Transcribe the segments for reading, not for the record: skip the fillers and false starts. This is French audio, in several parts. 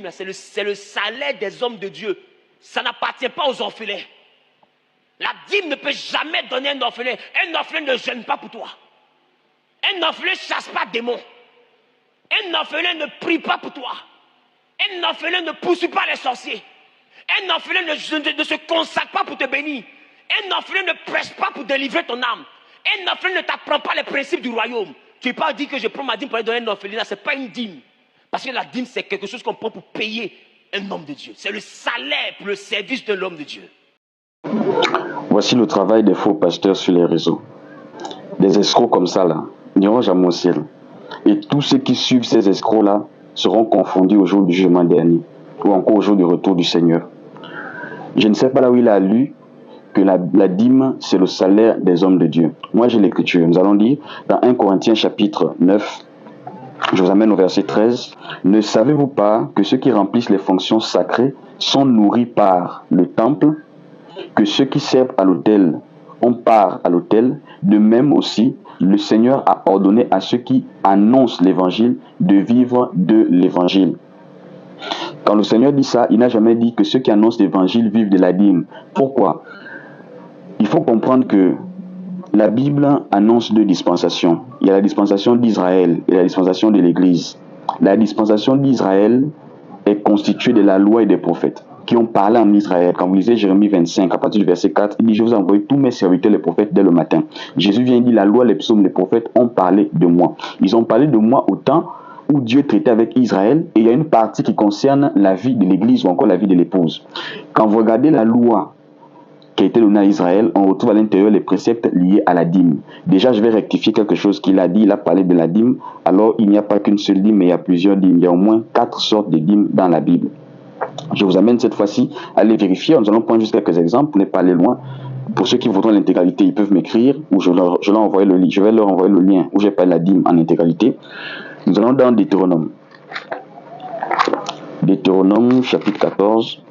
dîme, c'est le salaire des hommes de Dieu. Ça n'appartient pas aux orphelins. La dîme ne peut jamais donner un orphelin. Un orphelin ne jeûne pas pour toi. Un orphelin ne chasse pas des démons. Un orphelin ne prie pas pour toi. Un orphelin ne poursuit pas les sorciers. Un orphelin ne se consacre pas pour te bénir. Un orphelin ne prêche pas pour délivrer ton âme. Un orphelin ne t'apprend pas les principes du royaume. Tu ne peux pas dire que je prends ma dîme pour aller donner un orphelinat. Ce n'est pas une dîme. Parce que la dîme, c'est quelque chose qu'on prend pour payer un homme de Dieu. C'est le salaire pour le service de l'homme de Dieu. Voici le travail des faux pasteurs sur les réseaux. Des escrocs comme ça, là, n'iront jamais au ciel. Et tous ceux qui suivent ces escrocs-là seront confondus au jour du jugement dernier, ou encore au jour du retour du Seigneur. Je ne sais pas là où il a lu que la dîme, c'est le salaire des hommes de Dieu. Moi, j'ai l'écriture. Nous allons lire dans 1 Corinthiens chapitre 9, je vous amène au verset 13. « Ne savez-vous pas que ceux qui remplissent les fonctions sacrées sont nourris par le temple, que ceux qui servent à l'autel ont part à l'autel, de même aussi, le Seigneur a ordonné à ceux qui annoncent l'évangile de vivre de l'évangile. » Quand le Seigneur dit ça, il n'a jamais dit que ceux qui annoncent l'évangile vivent de la dîme. Pourquoi? Il faut comprendre que la Bible annonce deux dispensations. Il y a la dispensation d'Israël et la dispensation de l'Église. La dispensation d'Israël est constituée de la loi et des prophètes qui ont parlé en Israël. Quand vous lisez Jérémie 25, à partir du verset 4, il dit « Je vous ai envoyé tous mes serviteurs, les prophètes, dès le matin. » Jésus vient et dit « La loi, les psaumes, les prophètes ont parlé de moi. » Ils ont parlé de moi au temps où Dieu traitait avec Israël, et il y a une partie qui concerne la vie de l'Église ou encore la vie de l'épouse. Quand vous regardez la loi qui a été donnée à Israël, on retrouve à l'intérieur les préceptes liés à la dîme. Déjà, je vais rectifier quelque chose qu'il a dit. Il a parlé de la dîme. Alors, il n'y a pas qu'une seule dîme, mais il y a plusieurs dîmes. Il y a au moins 4 sortes de dîmes dans la Bible. Je vous amène cette fois-ci à les vérifier. Nous allons prendre juste quelques exemples pour ne pas aller loin. Pour ceux qui voudront l'intégralité, ils peuvent m'écrire ou je vais leur envoyer le lien où j'ai parlé de la dîme en intégralité. Nous allons dans Deutéronome. Deutéronome chapitre 14.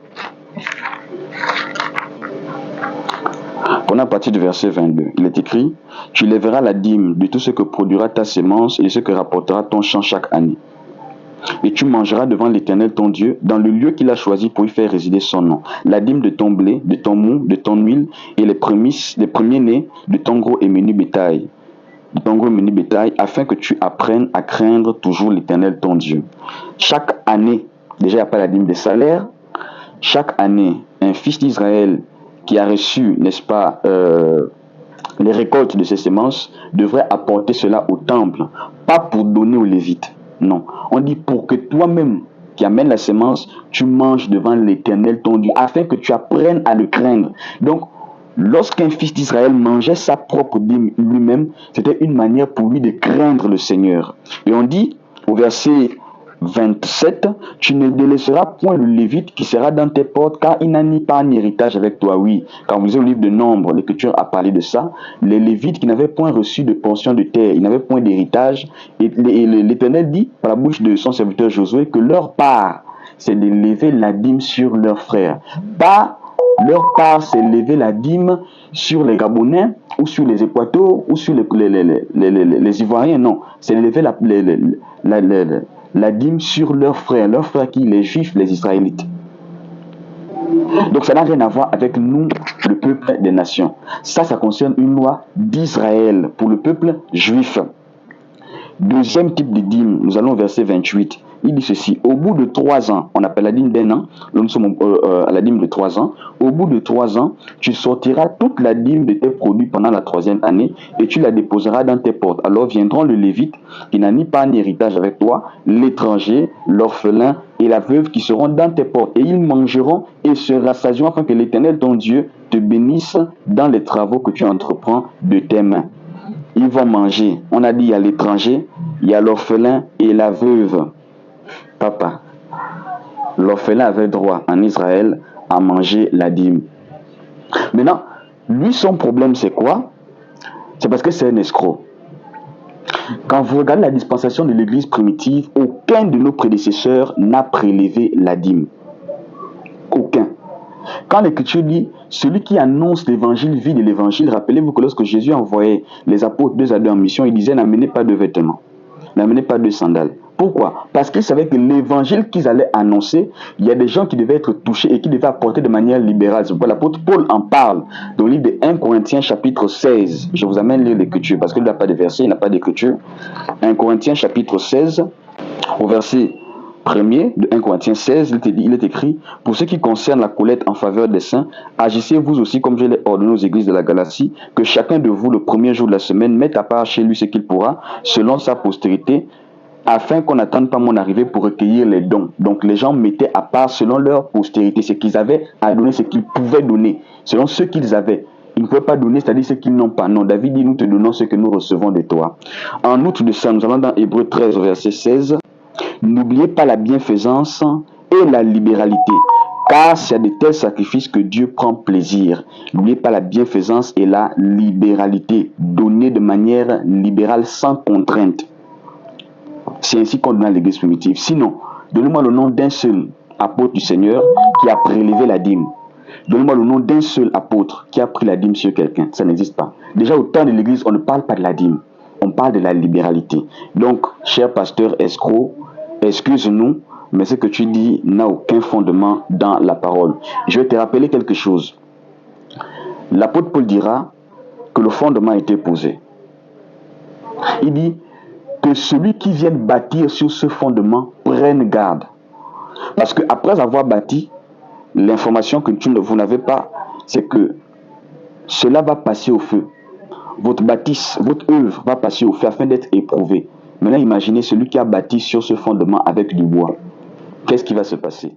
On a à partir du verset 22. Il est écrit « Tu lèveras la dîme de tout ce que produira ta semence et de ce que rapportera ton champ chaque année. Et tu mangeras devant l'Éternel ton Dieu dans le lieu qu'il a choisi pour y faire résider son nom. La dîme de ton blé, de ton mou, de ton huile et les premiers-nés de ton gros et menu bétail. Afin que tu apprennes à craindre toujours l'Éternel ton Dieu. » Chaque année, déjà il n'y a pas la dîme des salaires, chaque année, un fils d'Israël qui a reçu, n'est-ce pas, les récoltes de ses semences, devrait apporter cela au temple, pas pour donner aux Lévites. Non, on dit pour que toi-même qui amènes la semence, tu manges devant l'Éternel ton Dieu, afin que tu apprennes à le craindre. Donc, lorsqu'un fils d'Israël mangeait sa propre dîme lui-même, c'était une manière pour lui de craindre le Seigneur. Et on dit au verset 27, tu ne délaisseras point le Lévite qui sera dans tes portes, car il n'a ni part ni héritage avec toi. Oui, quand vous lisez le livre de Nombres, l'Écriture a parlé de ça. Les Lévites qui n'avaient point reçu de portion de terre, ils n'avaient point d'héritage. Et l'Éternel dit par la bouche de son serviteur Josué que leur part, c'est de lever la dîme sur leurs frères. Pas leur part, c'est lever la dîme sur les Gabonais ou sur les Équatoriaux ou sur les Ivoiriens. Non, c'est lever la dîme sur leurs frères qui, les Juifs, les Israélites. Donc ça n'a rien à voir avec nous, le peuple des nations. Ça concerne une loi d'Israël pour le peuple juif. Deuxième type de dîme, nous allons au verset 28. Il dit ceci: au bout de 3 ans, on appelle la dîme d'1 an, nous sommes à la dîme de 3 ans. Au bout de 3 ans, tu sortiras toute la dîme de tes produits pendant la 3e année et tu la déposeras dans tes portes. Alors viendront le Lévite qui n'a ni part ni héritage avec toi, l'étranger, l'orphelin et la veuve qui seront dans tes portes, et ils mangeront et se rassasieront afin que l'Éternel ton Dieu te bénisse dans les travaux que tu entreprends de tes mains. Ils vont manger. On a dit il y a l'étranger, il y a l'orphelin et la veuve. Papa, l'orphelin avait droit en Israël à manger la dîme. Maintenant, lui, son problème, c'est quoi? C'est parce que c'est un escroc. Quand vous regardez la dispensation de l'Église primitive, aucun de nos prédécesseurs n'a prélevé la dîme. Aucun. Quand l'Écriture dit « Celui qui annonce l'Évangile vit de l'Évangile », rappelez-vous que lorsque Jésus envoyait les apôtres 2 à 2 en mission, il disait « N'amenez pas de vêtements, n'amenez pas de sandales. » Pourquoi? Parce qu'ils savaient que l'évangile qu'ils allaient annoncer, il y a des gens qui devaient être touchés et qui devaient apporter de manière libérale. C'est pourquoi l'apôtre Paul en parle dans le livre de 1 Corinthiens chapitre 16. Je vous amène lire l'écriture parce qu'il n'a pas de verset, il n'a pas d'écriture. 1 Corinthiens chapitre 16, au verset 1er de 1 Corinthiens 16, il est écrit: pour ce qui concerne la collecte en faveur des saints, agissez vous aussi comme je l'ai ordonné aux églises de la Galatie, que chacun de vous le premier jour de la semaine mette à part chez lui ce qu'il pourra, selon sa postérité, afin qu'on n'attende pas mon arrivée pour recueillir les dons. Donc les gens mettaient à part selon leur postérité, ce qu'ils avaient à donner, ce qu'ils pouvaient donner, selon ce qu'ils avaient. Ils ne pouvaient pas donner, c'est-à-dire ce qu'ils n'ont pas. Non, David dit: nous te donnons ce que nous recevons de toi. En outre de ça, nous allons dans Hébreux 13, verset 16. N'oubliez pas la bienfaisance et la libéralité, car c'est à de tels sacrifices que Dieu prend plaisir. N'oubliez pas la bienfaisance et la libéralité, donner de manière libérale sans contrainte. C'est ainsi qu'on donne à l'église primitive. Sinon, donnez-moi le nom d'un seul apôtre du Seigneur qui a prélevé la dîme. Donnez-moi le nom d'un seul apôtre qui a pris la dîme sur quelqu'un. Ça n'existe pas. Déjà, au temps de l'église, on ne parle pas de la dîme. On parle de la libéralité. Donc, cher pasteur escroc, excuse-nous, mais ce que tu dis n'a aucun fondement dans la parole. Je vais te rappeler quelque chose. L'apôtre Paul dira que le fondement a été posé. Il dit que celui qui vient bâtir sur ce fondement prenne garde. Parce que après avoir bâti, l'information que vous n'avez pas, c'est que cela va passer au feu. Votre bâtisse, votre œuvre va passer au feu afin d'être éprouvée. Maintenant, imaginez celui qui a bâti sur ce fondement avec du bois. Qu'est-ce qui va se passer?